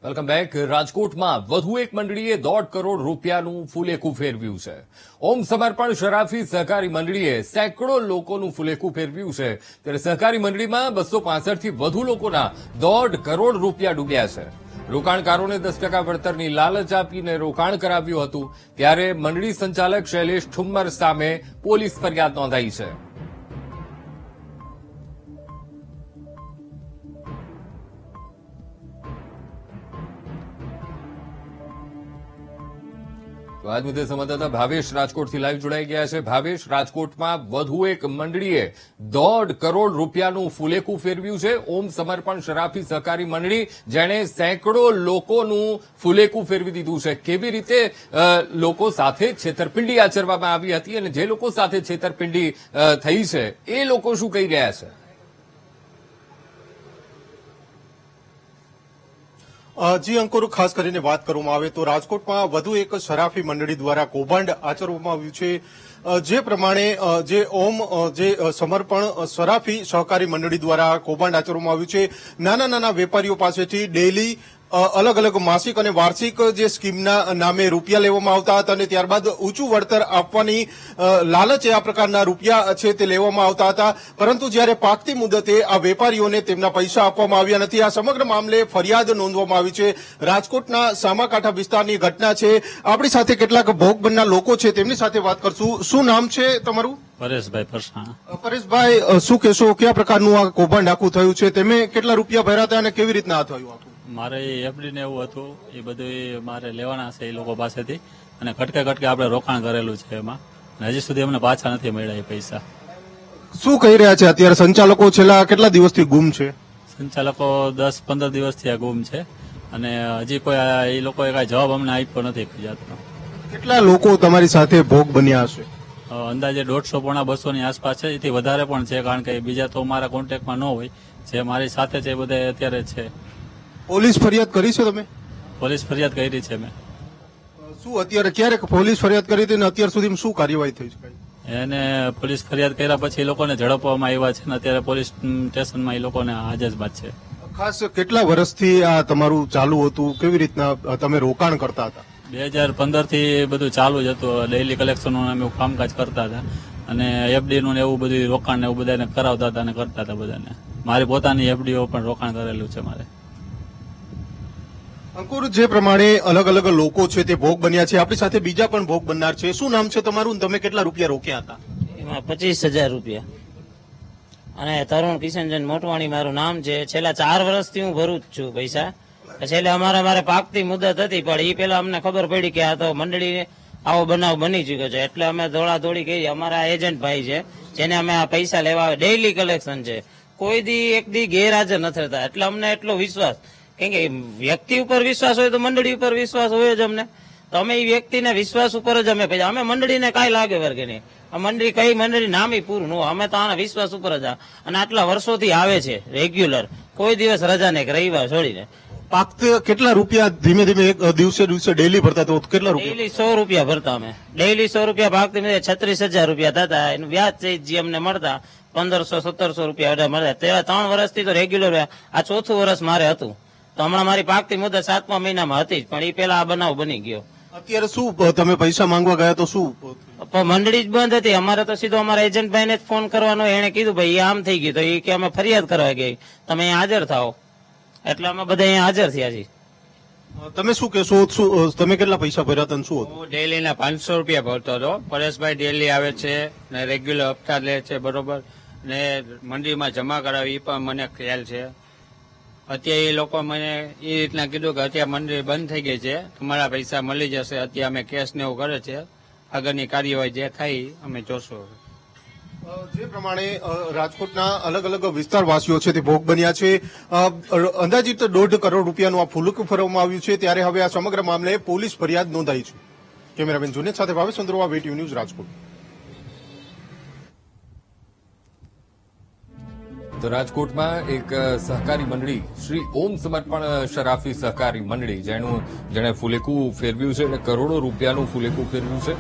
Welcome back. રાજકોટમાં વધુ એક મંડળીએ 1.5 કરોડ રૂપિયાનું ફુલેકું ફેરવ્યું છે. ઓમ સમર્પણ શરાફી સહકારી મંડળીએ સેંકડો લોકોનું ફુલેકું ફેરવ્યું છે, ત્યારે સહકારી મંડળીમાં 265 થી વધુ લોકોના 1.5 કરોડ રૂપિયા ડૂબ્યા છે. રોકાણકારોને 10% વળતરની લાલચ આપીને રોકાણ કરાવ્યું હતું, ત્યારે મંડળી સંચાલક શૈલેષ ઠુમ્મર સામે પોલીસ ફરિયાદ નોંધાઈ છે. તો આજ મુદ્દે સંવાદદાતા ભાવેશ રાજકોટથી લાઈવ જોડાઈ ગયા છે. ભાવેશ, રાજકોટમાં વધુ એક મંડળીએ 1.5 કરોડ રૂપિયાનું ફુલેકું ફેરવ્યું છે. ઓમ સમર્પણ શરાફી સહકારી મંડળી, જેણે સેંકડો લોકોનું ફુલેકું ફેરવી દીધું છે. કેવી રીતે લોકો સાથે છેતરપિંડી આચરવામાં આવી હતી અને જે લોકો સાથે છેતરપિંડી થઈ છે એ લોકો શું કહી રહ્યા છે? જી અંકુર, ખાસ કરીને વાત કરવામાં આવે તો રાજકોટમાં વધુ એક શરાફી મંડળી દ્વારા કૌભાંડ આચરવામાં આવ્યું છે. જે પ્રમાણે જે ઓમ જે સમર્પણ શરાફી સહકારી મંડળી દ્વારા કૌભાંડ આચરવામાં આવ્યું છે. નાના નાના વેપારીઓ પાસેથી ડેઈલી અલગ અલગ માસિક અને વાર્ષિક જે સ્કીમના નામે રૂપિયા લેવામાં આવતા હતા અને ત્યારબાદ ઊંચું વળતર આપવાની લાલચે આ પ્રકારના રૂપિયા છે તે લેવામાં આવતા હતા. પરંતુ જ્યારે પાકતી મુદતે આ વેપારીઓને તેમના પૈસા આપવામાં આવ્યા નથી. આ સમગ્ર મામલે ફરિયાદ નોંધવામાં આવી છે. રાજકોટના સામાકાંઠા વિસ્તારની ઘટના છે. આપણી સાથે કેટલાક ભોગ બનનાર લોકો છે, તેમની સાથે વાત કરશું. શું નામ છે તમારું? પરેશભાઈ પરસાણા. પરેશભાઈ, શું કહેશો, કયા પ્રકારનું આ કૌભાંડ આખું થયું છે? તમે કેટલા રૂપિયા ભર્યા હતા અને કેવી રીતના આ થયું આખું? મારે એફડી ને એવું હતું, એ બધું મારે લેવાના છે એ લોકો પાસેથી, અને કટકે કટકે આપણે રોકાણ કરેલું છે એમાં, અને હજી સુધી અમને પાછા નથી મળ્યા એ પૈસા. શું કહી રહ્યા છે અત્યારે સંચાલકો? છેલ્લા કેટલા દિવસથી ગુમ છે? સંચાલકો 10-15 દિવસથી આ ગુમ છે, અને હજી કોઈ એ લોકોએ કઈ જવાબ અમને આપ્યો નથી જાતનો. કેટલા લોકો તમારી સાથે ભોગ બન્યા હશે? અંદાજે 150-200 ની આસપાસ છે. એથી વધારે પણ છે, કારણ કે બીજા તો મારા કોન્ટેક્ટમાં ન હોય. જે મારી સાથે છે એ બધા અત્યારે છે. પોલીસ ફરિયાદ કરી છે તમે? પોલીસ ફરિયાદ કરી છે મેં. શું અત્યારે ક્યારે પોલીસ ફરિયાદ કરી હતી અને અત્યાર સુધીમાં શું કાર્યવાહી થઈ છે? એને પોલીસ ફરિયાદ કર્યા પછી એ લોકોને ઝડપવામાં આવ્યા છે, ને અત્યારે પોલીસ સ્ટેશનમાં એ લોકોને હાજરબાજ છે. ખાસ કેટલા વર્ષથી આ તમારું ચાલુ હતું? કેવી રીતના તમે રોકાણ કરતા હતા? 2015 થી બધું ચાલુ જ હતું. ડેઇલી કલેક્શનનું અમે કામકાજ કરતા હતા, અને એફડી નું એવું બધું રોકાણ ને એવું બધાને કરાવતા હતા અને કરતા હતા બધાને. મારી પોતાની એફડીઓ પણ રોકાણ કરેલું છે મારે. અંકુર, જે પ્રમાણે અલગ અલગ લોકો છે તે ભોગ બન્યા છે, આપણી સાથે બીજા પણ ભોગ બનનાર છે. શું નામ છે તમારું? તમે કેટલા રૂપિયા રોક્યા હતા? એમાં 25,000 રૂપિયા. અને તરુણ કિશનચંદ મોટવાણી મારું નામ છે. છેલ્લા 4 વર્ષથી હું ભરું જ છું પૈસા. છેલ્લે મારે પાકતી મુદત હતી, પણ એ પેલા અમને ખબર પડી કે આ તો મંડળી આવો બનાવ બની ચુક્યો છે, એટલે અમે દોડાદોડી કરી. અમારા એજન્ટ ભાઈ છે, જેને અમે આ પૈસા લેવા આવે, ડેઈલી કલેક્શન છે, કોઈ દી એક દી ગેરહાજર નથી થતા. એટલે અમને એટલો વિશ્વાસ, કેમ કે વ્યક્તિ ઉપર વિશ્વાસ હોય તો મંડળી ઉપર વિશ્વાસ હોય જ અમને. તો અમે એ વ્યક્તિને વિશ્વાસ ઉપર જ અમે પૈસા, અમે મંડળીને કાંઈ લાગે વર્ગે નહીં. આ મંડળી કઈ મંડળી નામી પૂરું ન, અમે તો આના વિશ્વાસ ઉપર જ. અને આટલા વર્ષોથી આવે છે રેગ્યુલર, કોઈ દિવસ રજા નહીં, રવિવાર છોડીને. પાકતે કેટલા રૂપિયા ધીમે ધીમે એક દિવસે ડેઈલી ભરતા? તો કેટલા રૂપિયા? ડેઈલી 100 રૂપિયા ભરતા અમે. ડેઈલી 100 રૂપિયા ભાગતી 36,000 રૂપિયા થતા. એનું વ્યાજ જે અમને મળતા 1500-1700 રૂપિયા મળતા. તેવા 3 વર્ષથી તો રેગ્યુલર. આ 4થું વર્ષ મારે હતું. તો હમણાં મારી પાકતી મુદત 7મા મહિનામાં હતી જ, પણ એ પેલા આ બનાવ બની ગયો. અત્યારે શું તમે પૈસા માંગવા ગયા તો શું? મંડળી જ બંધ હતી. અમારે તો સીધો અમારા એજન્ટ ભાઈને જ ફોન કરવાનો. એને કીધું ભાઈ આમ થઈ ગયું, તો એ કે અમે ફરિયાદ કરવા ગઈ, તમે અહીંયા હાજર થાઓ. એટલે અમે બધા અહીંયા હાજર થયા છીએ. તમે શું કહેશો? તમે કેટલા પૈસા ભર્યા હતા? શું હતું? હું ડેઈલી ના 500 રૂપિયા ભરતો હતો. પરેશભાઈ ડેઈલી આવે છે ને રેગ્યુલર હપ્તા લે છે, બરોબર, ને મંડીમાં જમા કરાવી એ પણ મને ખ્યાલ છે. અત્યારે એ લોકો મને એ રીતના કીધું કે અત્યારે મંડળી બંધ થઈ ગઈ છે, તમારા પૈસા મળી જશે. અત્યારે અમે કેસ ને એવું કરે છે. આગળની કાર્યવાહી જે થાય અમે જોશું. જે પ્રમાણે રાજકોટના અલગ અલગ વિસ્તારવાસીઓ છે તે ભોગ બન્યા છે. અંદાજિત 1.5 કરોડ રૂપિયાનું આ ફુલેકું ફેરવવામાં આવ્યું છે, ત્યારે હવે આ સમગ્ર મામલે પોલીસ ફરિયાદ નોંધાઈ છે. કેમેરામેન જુનેદ સાથે ભાવેશ ચંદ્રોવા, VTV ન્યૂઝ, રાજકોટ. તો રાજકોટમાં એક સહકારી મંડળી, શ્રી ઓમ સમર્પણ શરાફી સહકારી મંડળી, જેણે ફુલેકું ફેરવ્યું છે અને કરોડો રૂપિયાનું ફુલેકું ફેરવ્યું છે.